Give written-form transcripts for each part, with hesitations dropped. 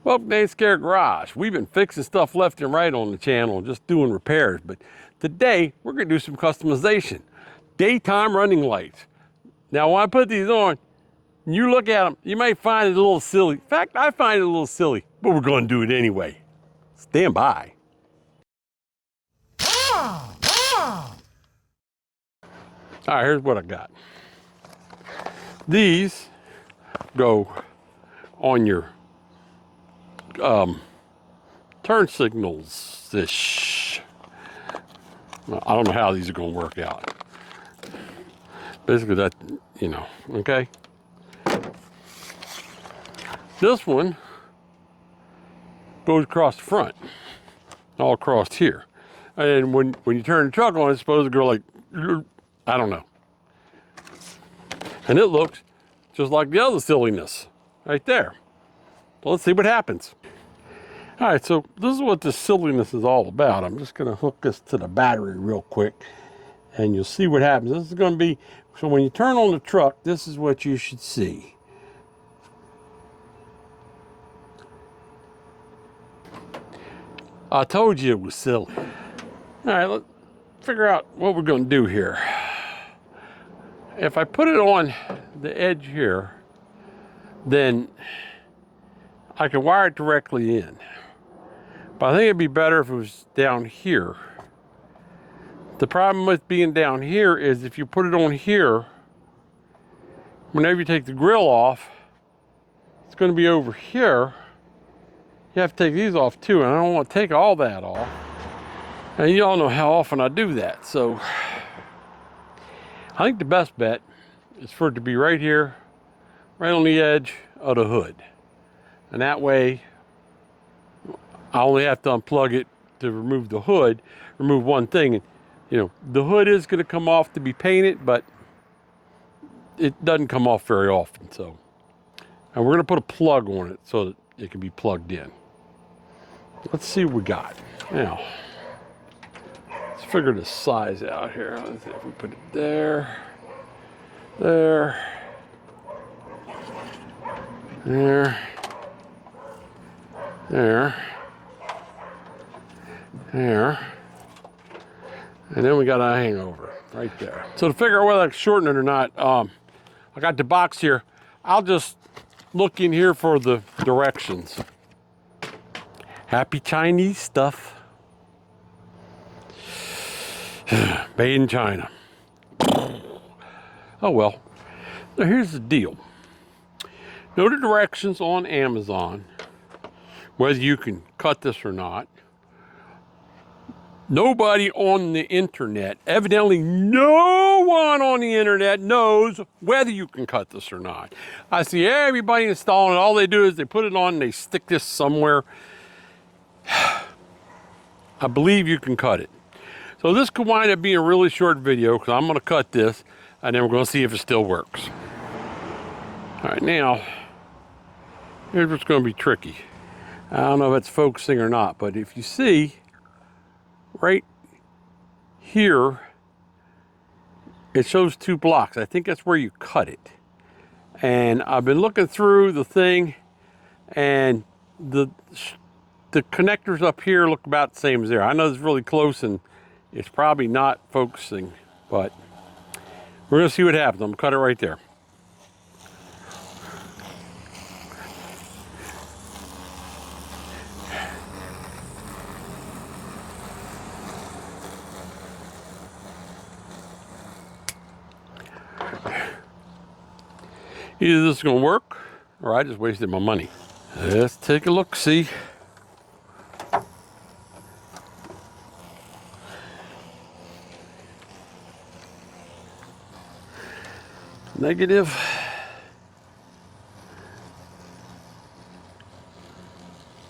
Welcome to Ain't Scared Garage. We've been fixing stuff left and right on the channel, just doing repairs. But today, we're going to do some customization. Daytime running lights. Now, when I put these on, you look at them, you might find it a little silly. In fact, I find it a little silly, but we're going to do it anyway. Stand by. All right, here's what I got. These go on your turn signals-ish. I don't know how these are going to work out. Basically that, you know, okay? This one goes across the front, all across here. And when you turn the truck on, it's supposed to go like, I don't know. And it looks just like the other silliness right there. So let's see what happens. All right, so this is what this silliness is all about. I'm just gonna hook this to the battery real quick and you'll see what happens. This is gonna be, so when you turn on the truck, this is what you should see. I told you it was silly. All right, let's figure out what we're gonna do here. If I put it on the edge here, then I can wire it directly in. But I think it'd be better if it was down here. The problem with being down here is if you put it on here, whenever you take the grill off, it's going to be over here. You have to take these off too, and I don't want to take all that off. And you all know how often I do that. So I think the best bet is for it to be right here, right on the edge of the hood. And that way, I only have to unplug it to remove the hood, remove one thing. And, you know, the hood is going to come off to be painted, but it doesn't come off very often. So, and we're going to put a plug on it so that it can be plugged in. Let's see what we got. Now, let's figure the size out here. Let's see if we put it there, there, there, there, there, and then we got a hangover right there. So to figure out whether I can shorten it or not, I got the box here. I'll just look in here for the directions. Happy Chinese stuff. Made in China. Oh well. Now here's the deal. Know the directions on Amazon, whether you can cut this or not. Nobody on the internet, evidently no one on the internet knows whether you can cut this or not. I see everybody installing it. All they do is they put it on and they stick this somewhere. I believe you can cut it. So this could wind up being a really short video because I'm going to cut this and then we're going to see if it still works. All right, now, here's what's going to be tricky. I don't know if it's focusing or not, but if you see right here, it shows 2 blocks. I think that's where you cut it. And I've been looking through the thing and the connectors up here look about the same as there. I know it's really close and it's probably not focusing, but we're gonna see what happens. I'm gonna cut it right there. Either this is gonna work or I just wasted my money. Let's take a look, see. Negative.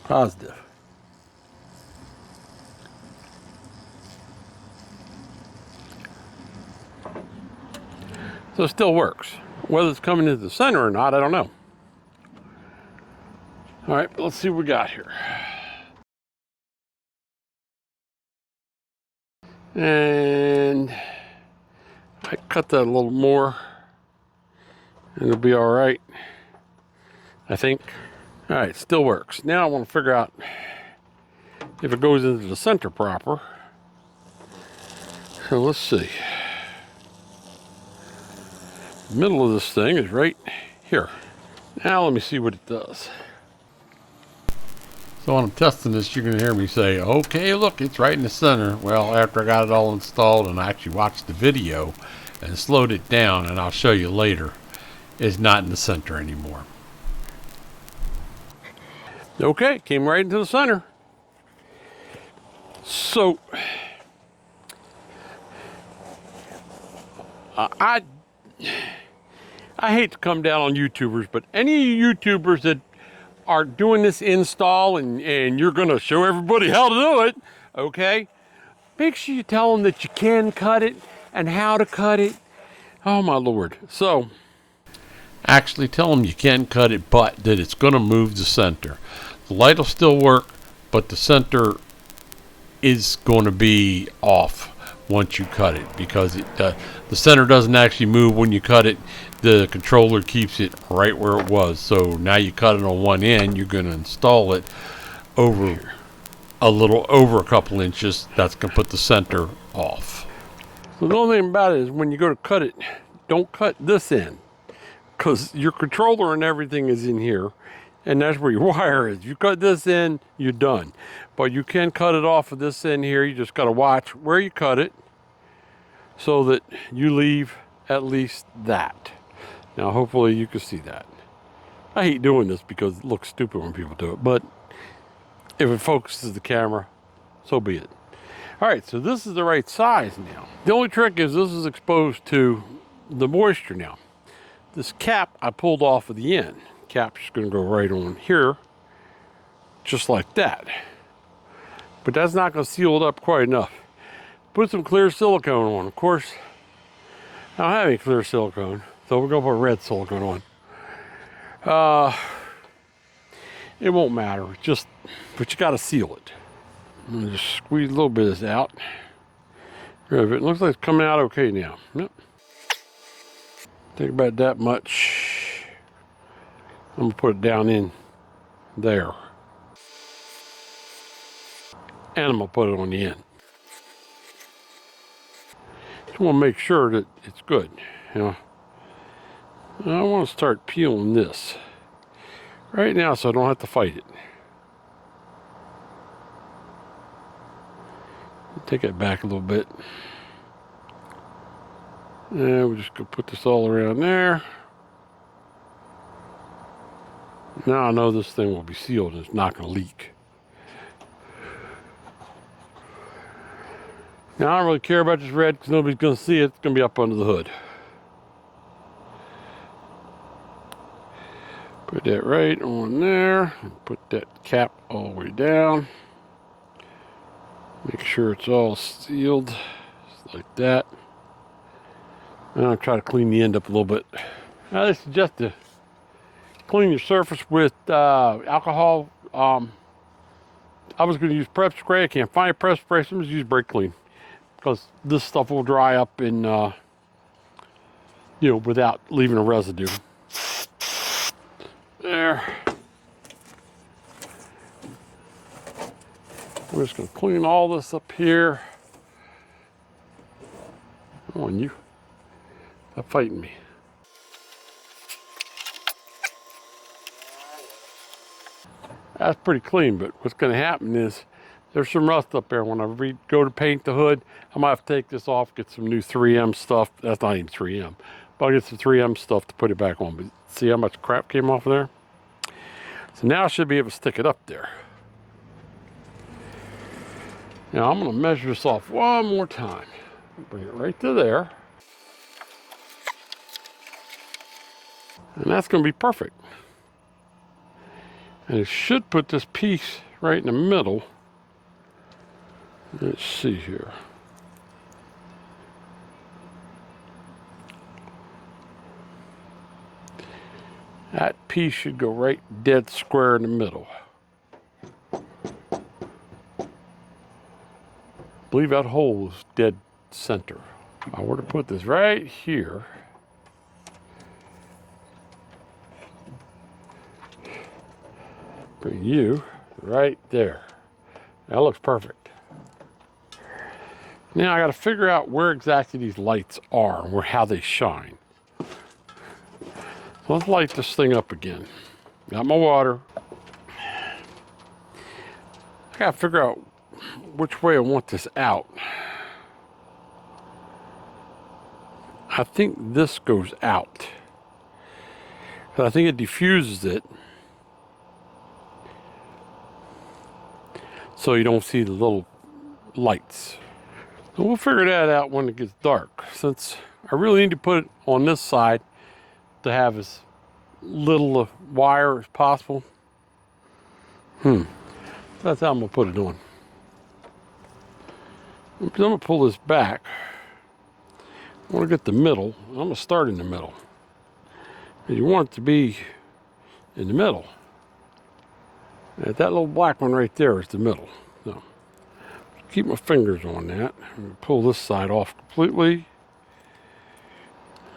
Positive. So it still works. Whether it's coming into the center or not, I don't know. All right, let's see what we got here. And I cut that a little more and it'll be all right, I think. All right, still works. Now I want to figure out if it goes into the center proper. So let's see. The middle of this thing is right here. Now let me see what it does. So when I'm testing this, you're going to hear me say, okay, look, it's right in the center. Well, after I got it all installed and I actually watched the video and slowed it down, and I'll show you later, it's not in the center anymore. Okay, came right into the center. So, I hate to come down on YouTubers, but any YouTubers that are doing this install and you're going to show everybody how to do it, okay, make sure you tell them that you can cut it and how to cut it. Oh my Lord. So, actually tell them you can cut it, but that it's going to move the center. The light will still work, but the center is going to be off once you cut it, because the center doesn't actually move when you cut it. The controller keeps it right where it was. So now you cut it on one end, you're going to install it over a couple inches. That's going to put the center off. So the only thing about it is when you go to cut it, don't cut this end, because your controller and everything is in here, and that's where your wire is. You cut this end, you're done. But you can cut it off of this end here. You just got to watch where you cut it so that you leave at least that. Now hopefully you can see that. I hate doing this because it looks stupid when people do it, but if it focuses the camera, so be it. All right, so this is the right size now. The only trick is this is exposed to the moisture now. This cap I pulled off of the end. Cap's just going to go right on here, just like that. But that's not going to seal it up quite enough. Put some clear silicone on. Of course, I don't have any clear silicone, so we're going to put red silicone on. It won't matter, but you got to seal it. I'm going to just squeeze a little bit of this out. It looks like it's coming out okay now. Yep. Think about that much. I'm going to put it down in there. And I'm going to put it on the end. Just want to make sure that it's good. You know, I want to start peeling this right now so I don't have to fight it. Take it back a little bit. And we're just going to put this all around there. Now I know this thing will be sealed and it's not going to leak. Now I don't really care about this red because nobody's going to see it. It's going to be up under the hood. Put that right on there. Put that cap all the way down. Make sure it's all sealed, just like that. And I'll try to clean the end up a little bit. Now this is just to clean your surface with alcohol. I was going to use prep spray. I can't find prep spray, so I'm just use brake clean, because this stuff will dry up and without leaving a residue. There. We're just going to clean all this up here. Come on, you. Stop fighting me. That's pretty clean, but what's going to happen is there's some rust up there. When I go to paint the hood, I might have to take this off, get some new 3M stuff. That's not even 3M, but I'll get some 3M stuff to put it back on. But see how much crap came off of there? So now I should be able to stick it up there. Now I'm going to measure this off one more time. Bring it right to there. And that's going to be perfect. And it should put this piece right in the middle. Let's see here. That piece should go right dead square in the middle. I believe that hole is dead center. If I were to put this right here, Bring you right there. That looks perfect. Now I got to figure out where exactly these lights are and how they shine. So let's light this thing up again. Got my water. I got to figure out which way I want this out. I think this goes out. I think it diffuses it so you don't see the little lights. So we'll figure that out when it gets dark, since I really need to put it on this side to have as little of wire as possible. That's how I'm gonna put it on. I'm gonna pull this back. I want to get the middle. I'm gonna start in the middle. And you want it to be in the middle. And that little black one right there is the middle. So keep my fingers on that. I'm gonna pull this side off completely.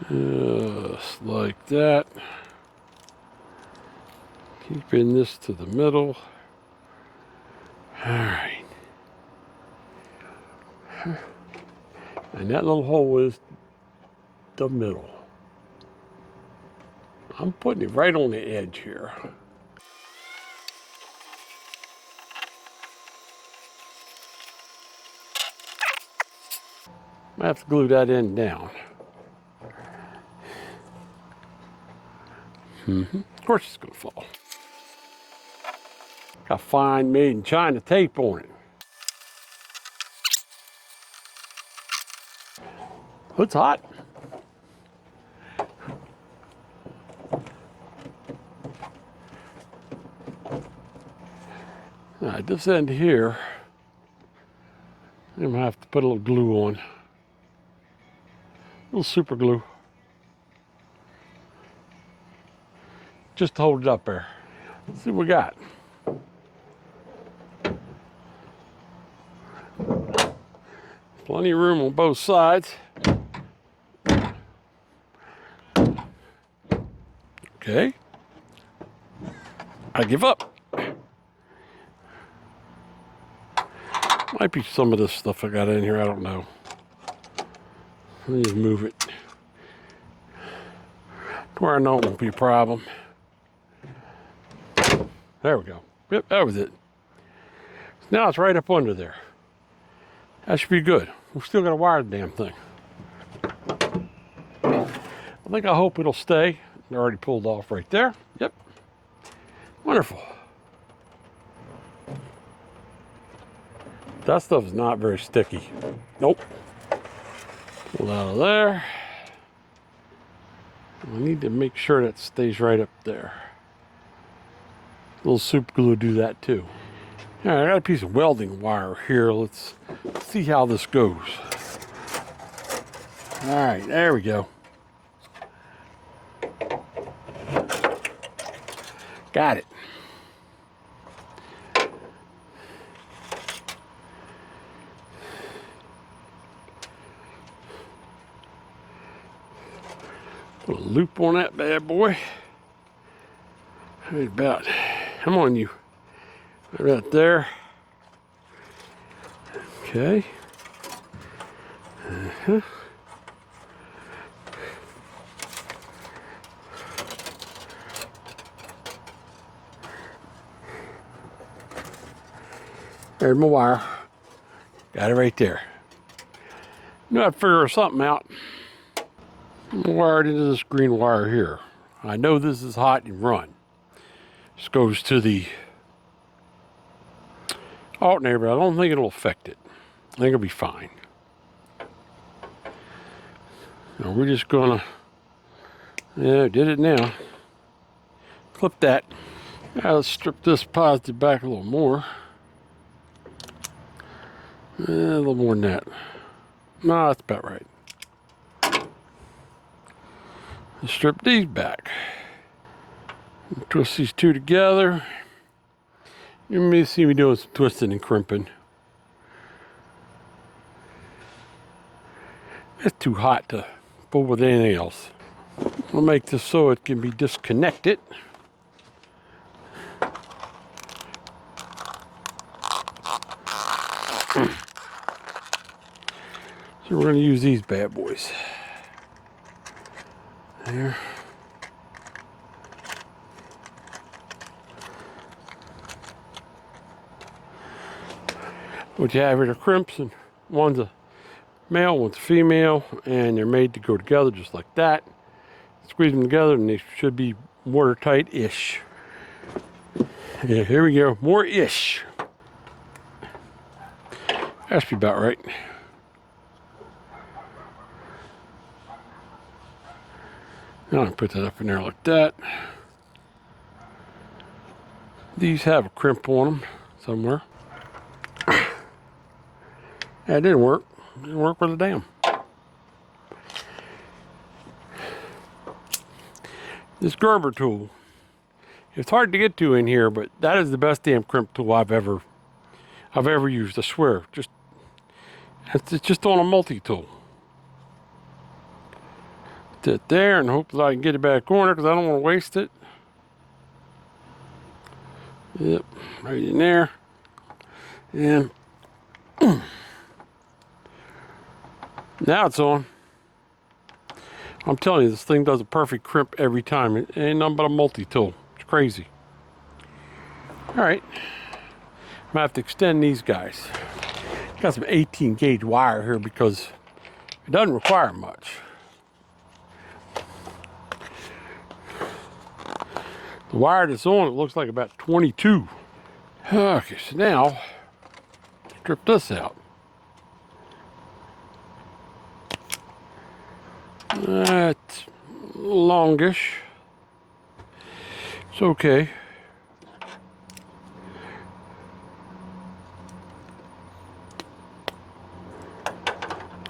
Just like that. Keeping this to the middle. All right. And that little hole is the middle. I'm putting it right on the edge here. I have to glue that end down. Of course it's gonna fall. Got fine made in China tape on it. It's hot. All right, this end here, I'm gonna have to put a little glue on. A little super glue. Just to hold it up there. Let's see what we got. Plenty of room on both sides. Okay. I give up. Might be some of this stuff I got in here, I don't know. Let me just move it to where I know it won't be a problem. There we go. Yep, that was it. Now it's right up under there. That should be good. We've still got to wire the damn thing. I hope it'll stay. It already pulled off right there. Yep. Wonderful. That stuff is not very sticky. Nope. Pull out of there. I need to make sure that stays right up there. A little super glue will do that too. All right, I got a piece of welding wire here. Let's see how this goes. All right, there we go. Got it. Put a loop on that bad boy. Right about, come on you. Right there. Okay. There's my wire. Got it right there. Now I have to figure something out. I'm gonna wire it into this green wire here. I know this is hot and run. This goes to the alternator, but I don't think it'll affect it. I think it'll be fine. Now we're just gonna, yeah, did it now. Clip that. Now let's strip this positive back a little more. A little more than that. No, that's about right. Let's strip these back. Twist these two together. You may see me doing some twisting and crimping. It's too hot to fool with anything else. I'll make this so it can be disconnected. So we're going to use these bad boys. There. What you have here are crimps, and one's a male, one's a female, and they're made to go together just like that. Squeeze them together and they should be watertight-ish. Yeah, here we go, more-ish. That should be about right. Now I can put that up in there like that. These have a crimp on them somewhere. That didn't work. Didn't work with a damn. This Gerber tool. It's hard to get to in here, but that is the best damn crimp tool I've ever used. I swear. It's just on a multi-tool. Put it there and hope that I can get it back on there because I don't want to waste it. Yep, right in there. And now it's on. I'm telling you, this thing does a perfect crimp every time. It ain't nothing but a multi-tool. It's crazy. All right. I'm gonna have to extend these guys. Got some 18 gauge wire here because it doesn't require much. The wire that's on it looks like about 22. Okay, so now strip this out. That's longish. It's okay.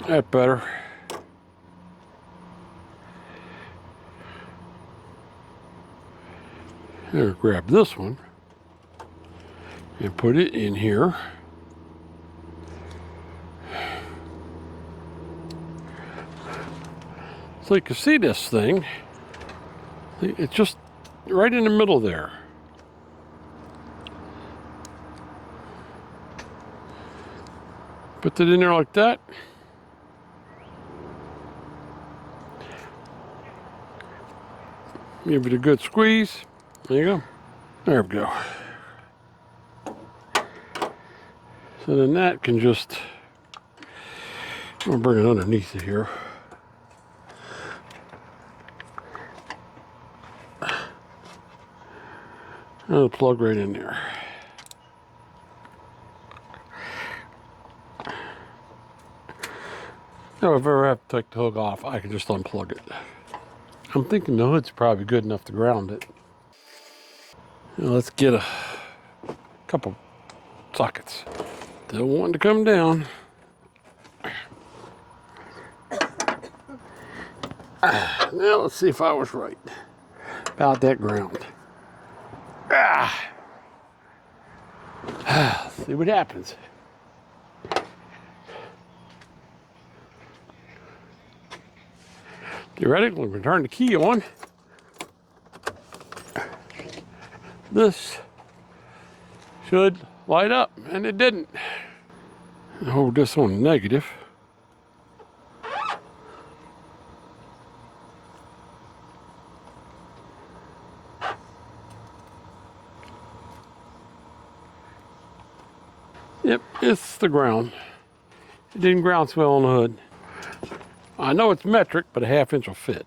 That better. Here, grab this one and put it in here. So you can see this thing. It's just right in the middle there. Put it in there like that. Give it a good squeeze. There you go. There we go. So then that can just, I'm gonna bring it underneath it here. And it'll plug right in there. Now if I ever have to take the hook off, I can just unplug it. I'm thinking the hood's probably good enough to ground it. Now let's get a couple sockets. Still wanting to come down. Now let's see if I was right about that ground. See what happens. Theoretically, we turn the key on. This should light up, and it didn't. Hold this on negative. Yep, it's the ground. It didn't ground swell on the hood. I know it's metric, but a 1/2 inch will fit.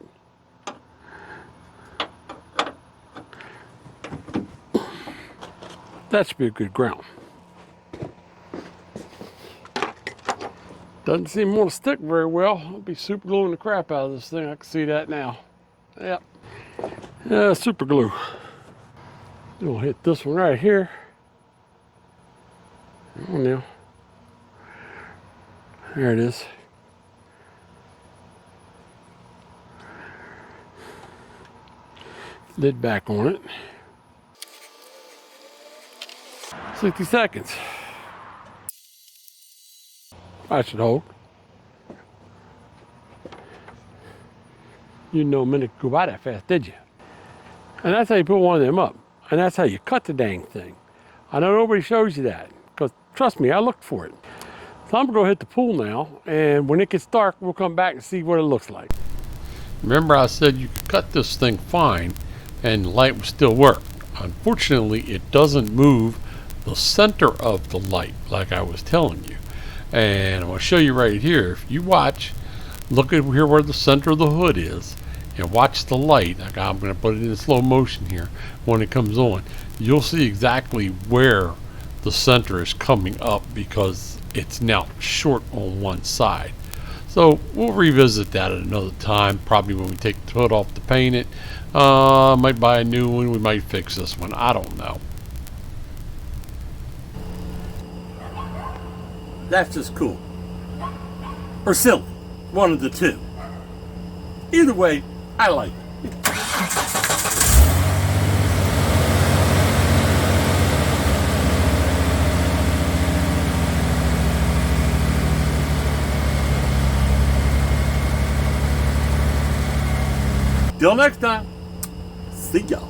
That should be a good ground. Doesn't seem to want to stick very well. I'll be super gluing the crap out of this thing. I can see that now. Yep. Yeah, super glue. We'll hit this one right here. Oh, now. There it is. Lid back on it. 60 seconds. I should hold. You didn't know a minute could go by that fast, did you? And that's how you put one of them up. And that's how you cut the dang thing. I know nobody shows you that. Because trust me, I looked for it. So I'm gonna go hit the pool now, and when it gets dark, we'll come back and see what it looks like. Remember I said you could cut this thing fine and the light will still work. Unfortunately, it doesn't move the center of the light like I was telling you. And I'm gonna show you right here. If you watch, look at here where the center of the hood is, and watch the light. Like I'm gonna put it in slow motion here. When it comes on, you'll see exactly where the center is coming up because it's now short on one side. So we'll revisit that at another time, probably when we take the hood off to paint it. Might buy a new one, we might fix this one, I don't know. That's just cool. Or silly, one of the two. Either way, I like it. Till next time, see y'all.